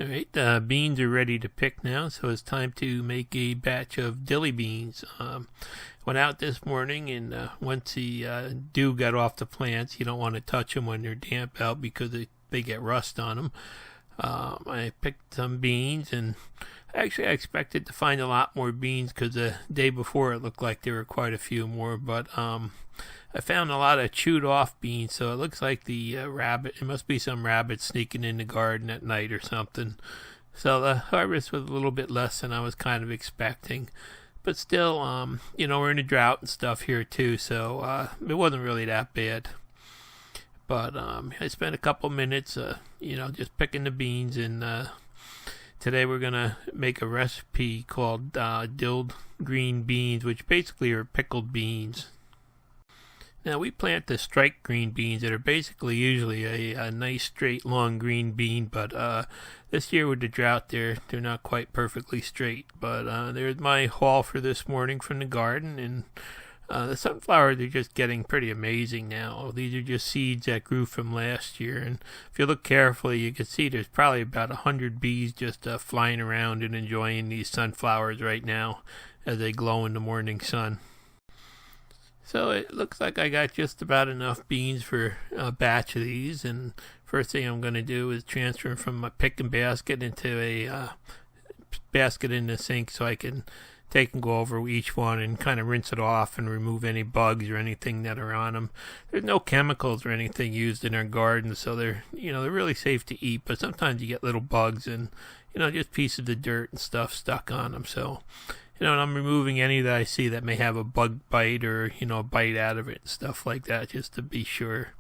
Alright, the beans are ready to pick now, so it's time to make a batch of dilly beans. Went out this morning, and once the dew got off the plants, you don't want to touch them when they're damp out because they get rust on them. I picked some beans, and actually I expected to find a lot more beans because the day before it looked like there were quite a few more, but I found a lot of chewed off beans, so it looks like the it must be some rabbit sneaking in the garden at night or something. So the harvest was a little bit less than I was kind of expecting. But still, we're in a drought and stuff here too, so it wasn't really that bad. But I spent a couple minutes, just picking the beans, and today we're going to make a recipe called Dilled green beans, which basically are pickled beans. Now, we plant the striped green beans that are basically usually a nice straight long green bean, but this year with the drought they're not quite perfectly straight. But there's my haul for this morning from the garden, and the sunflowers are just getting pretty amazing now. These are just seeds that grew from last year, and if you look carefully you can see there's probably about 100 bees just flying around and enjoying these sunflowers right now as they glow in the morning sun. So it looks like I got just about enough beans for a batch of these, and first thing I'm going to do is transfer them from my picking basket into a basket in the sink so I can take and go over each one and kind of rinse it off and remove any bugs or anything that are on them. There's no chemicals or anything used in our garden, so they're really safe to eat, but sometimes you get little bugs and just pieces of dirt and stuff stuck on them. So and I'm removing any that I see that may have a bug bite or, a bite out of it and stuff like that, just to be sure.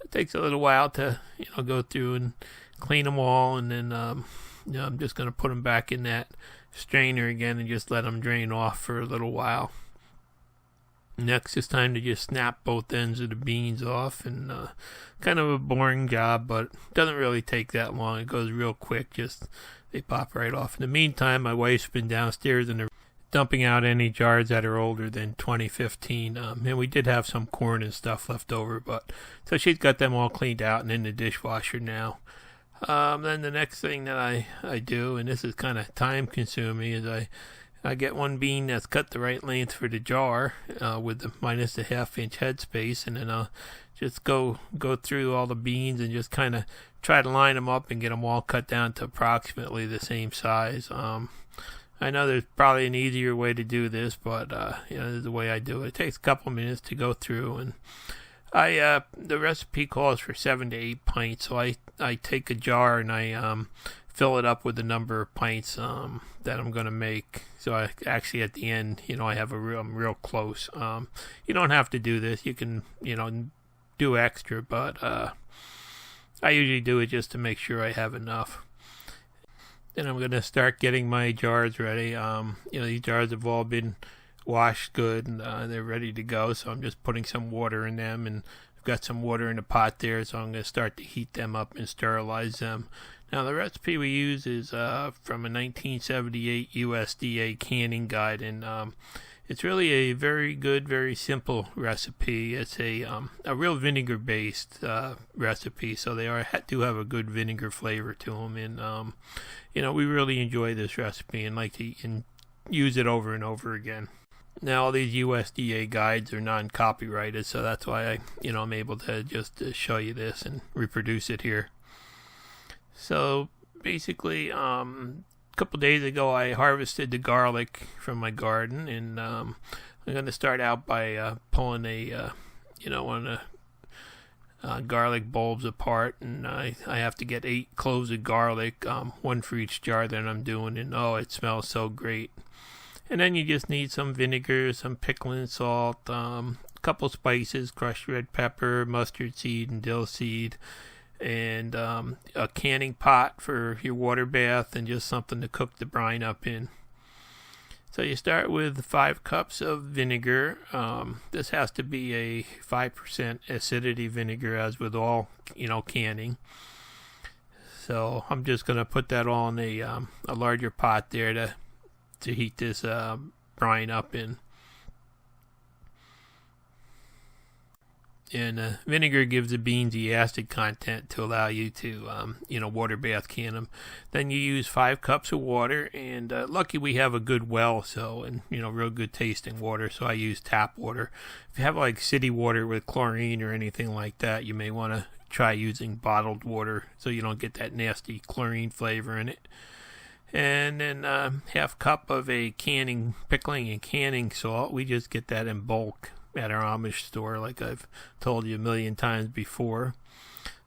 It takes a little while to, go through and clean them all, and then, I'm just going to put them back in that strainer again and just let them drain off for a little while. Next, it's time to just snap both ends of the beans off, and kind of a boring job, but it doesn't really take that long. It goes real quick, they pop right off. In the meantime, my wife's been downstairs and they're dumping out any jars that are older than 2015. And we did have some corn and stuff left over, but so she's got them all cleaned out and in the dishwasher now. Then the next thing that I do, and this is kind of time consuming, is I get one bean that's cut the right length for the jar with the minus the half-inch head space, and then I'll just go through all the beans and just kind of try to line them up and get them all cut down to approximately the same size. I know there's probably an easier way to do this, but this is the way I do it. It takes a couple minutes to go through, and the recipe calls for 7 to 8 pints, so I take a jar and I fill it up with the number of pints that I'm going to make. So I actually at the end, I'm real close. You don't have to do this. You can, do extra, but I usually do it just to make sure I have enough. Then I'm going to start getting my jars ready. These jars have all been washed good, and they're ready to go, so I'm just putting some water in them, and I've got some water in the pot there, so I'm going to start to heat them up and sterilize them. Now, the recipe we use is from a 1978 USDA canning guide, and it's really a very good, very simple recipe. It's a real vinegar-based recipe, so they do have a good vinegar flavor to them, and we really enjoy this recipe and like to use it over and over again. Now, all these USDA guides are non-copyrighted, so that's why I'm able to just show you this and reproduce it here. So basically, a couple days ago, I harvested the garlic from my garden, and I'm going to start out by pulling one of the garlic bulbs apart, and I have to get 8 cloves of garlic, one for each jar that I'm doing, and it smells so great. And then you just need some vinegar, some pickling salt, a couple spices, crushed red pepper, mustard seed, and dill seed, and a canning pot for your water bath, and just something to cook the brine up in. So you start with 5 cups of vinegar. This has to be a 5% acidity vinegar, as with all canning. So I'm just going to put that all in a larger pot there to heat this brine up in. And vinegar gives the beans the acid content to allow you to, water bath can them. Then you use 5 cups of water, and lucky we have a good well, and real good tasting water, so I use tap water. If you have like city water with chlorine or anything like that, you may want to try using bottled water so you don't get that nasty chlorine flavor in it. And then half cup of a pickling and canning salt. We just get that in bulk at our Amish store, like I've told you a million times before.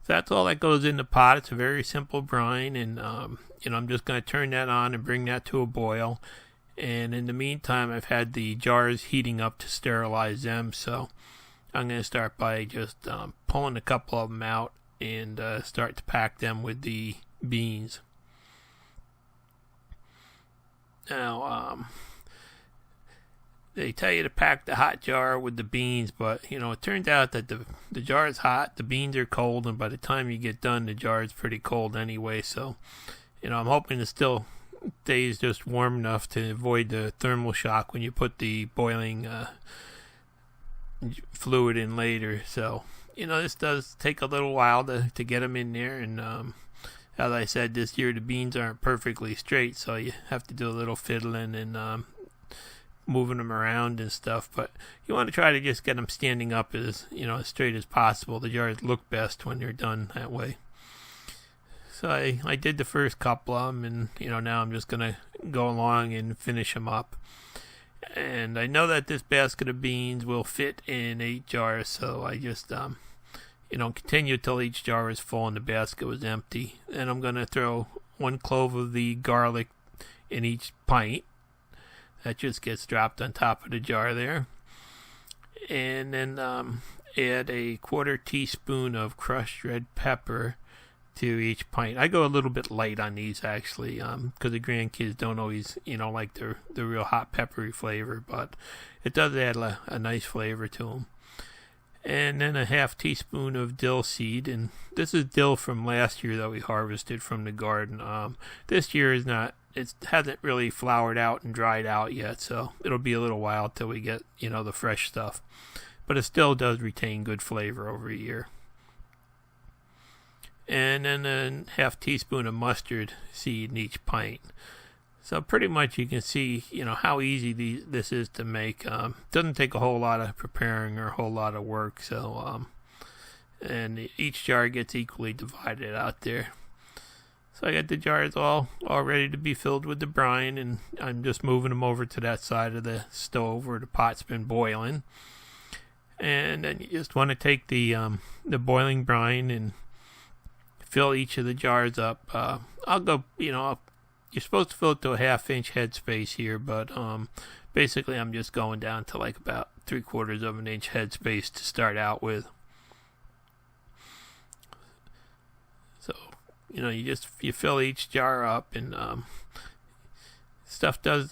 So that's all that goes in the pot. It's a very simple brine, and I'm just going to turn that on and bring that to a boil. And in the meantime, I've had the jars heating up to sterilize them, so I'm going to start by just pulling a couple of them out and start to pack them with the beans. Now, they tell you to pack the hot jar with the beans, but it turns out that the jar is hot, the beans are cold, and by the time you get done, the jar is pretty cold anyway. So, I'm hoping it still stays just warm enough to avoid the thermal shock when you put the boiling fluid in later. So, this does take a little while to get them in there, and as I said, this year the beans aren't perfectly straight, so you have to do a little fiddling and moving them around and stuff, but you want to try to just get them standing up as straight as possible. The jars look best when they're done that way. So I did the first couple of them, and now I'm just gonna go along and finish them up. And I know that this basket of beans will fit in 8 jars, so I just continue till each jar is full and the basket was empty. And I'm gonna throw 1 clove of the garlic in each pint. That just gets dropped on top of the jar there. And then add a 1/4 teaspoon of crushed red pepper to each pint. I go a little bit light on these, actually, because the grandkids don't always, like the real hot peppery flavor, but it does add a nice flavor to them. And then a 1/2 teaspoon of dill seed, and this is dill from last year that we harvested from the garden. This year it hasn't really flowered out and dried out yet, so it'll be a little while till we get, the fresh stuff. But it still does retain good flavor over a year. And then a 1/2 teaspoon of mustard seed in each pint. So pretty much you can see, how easy this is to make. Doesn't take a whole lot of preparing or a whole lot of work. So, and each jar gets equally divided out there. So I got the jars all ready to be filled with the brine, and I'm just moving them over to that side of the stove where the pot's been boiling. And then you just want to take the boiling brine and fill each of the jars up. I'll go, you're supposed to fill it to a 1/2 inch headspace here, but basically I'm just going down to like about 3/4 of an inch headspace to start out with. So, you fill each jar up, and stuff does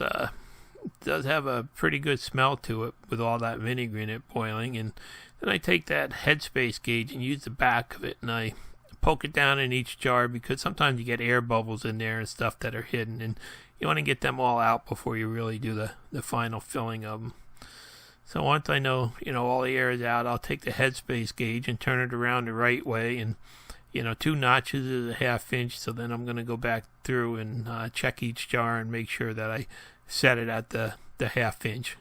have a pretty good smell to it with all that vinegar in it boiling. And then I take that headspace gauge and use the back of it, and I poke it down in each jar, because sometimes you get air bubbles in there and stuff that are hidden, and you want to get them all out before you really do the final filling of them. So once I know all the air is out, I'll take the headspace gauge and turn it around the right way, and 2 notches is a 1/2 inch. So then I'm going to go back through and check each jar and make sure that I set it at the 1/2 inch.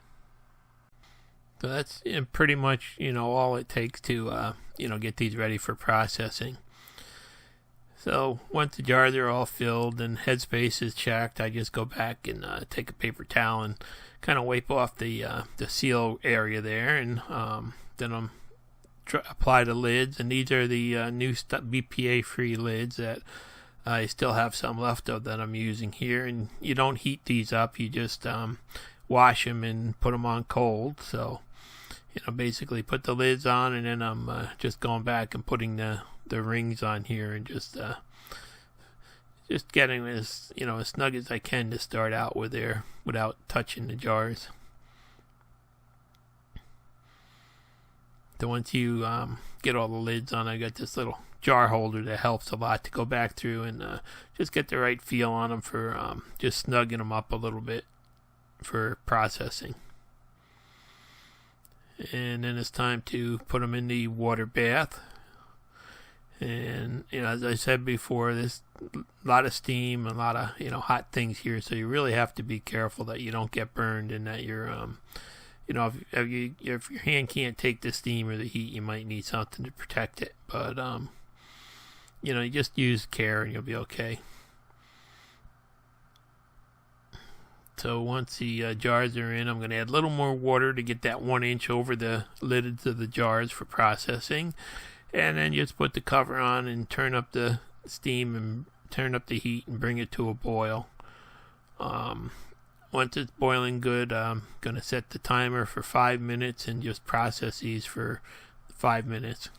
So that's pretty much all it takes to get these ready for processing. So once the jars are all filled and headspace is checked, I just go back and take a paper towel and kind of wipe off the seal area there, and then I'm apply the lids. And these are the new BPA-free lids that I still have some left of that I'm using here. And you don't heat these up; you just wash them and put them on cold. So basically put the lids on, and then I'm just going back and putting the rings on here, and just getting as as snug as I can to start out with there without touching the jars. So once you get all the lids on, I got this little jar holder that helps a lot to go back through and just get the right feel on them for just snugging them up a little bit for processing. And then it's time to put them in the water bath. And, you know, as I said before, there's a lot of steam, a lot of, you know, hot things here. So you really have to be careful that you don't get burned and that you're, you know, if your hand can't take the steam or the heat, you might need something to protect it. But, you know, you just use care and you'll be okay. So once the jars are in, I'm going to add a little more water to get that 1 inch over the lids of the jars for processing. And then just put the cover on and turn up the steam and turn up the heat and bring it to a boil. Once it's boiling good, I'm going to set the timer for 5 minutes and just process these for 5 minutes.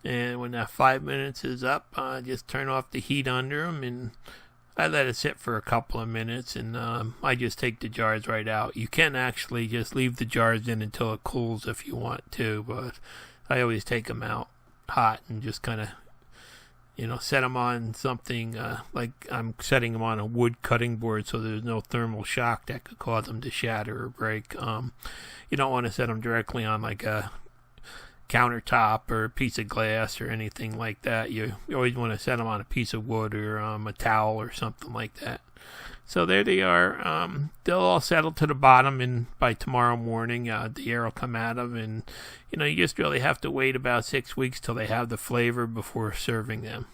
And when that 5 minutes is up, just turn off the heat under them, and I let it sit for a couple of minutes, and I just take the jars right out. You can actually just leave the jars in until it cools if you want to, but I always take them out hot and just kind of, you know, set them on something like I'm setting them on a wood cutting board so there's no thermal shock that could cause them to shatter or break. You don't want to set them directly on like a countertop or a piece of glass or anything like that. You always want to set them on a piece of wood or a towel or something like that. So there they are. They'll all settle to the bottom, and by tomorrow morning, the air will come out of. And you know, you just really have to wait about 6 weeks till they have the flavor before serving them.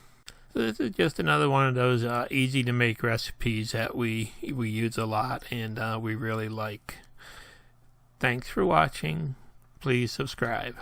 So this is just another one of those easy to make recipes that we use a lot and we really like. Thanks for watching. Please subscribe.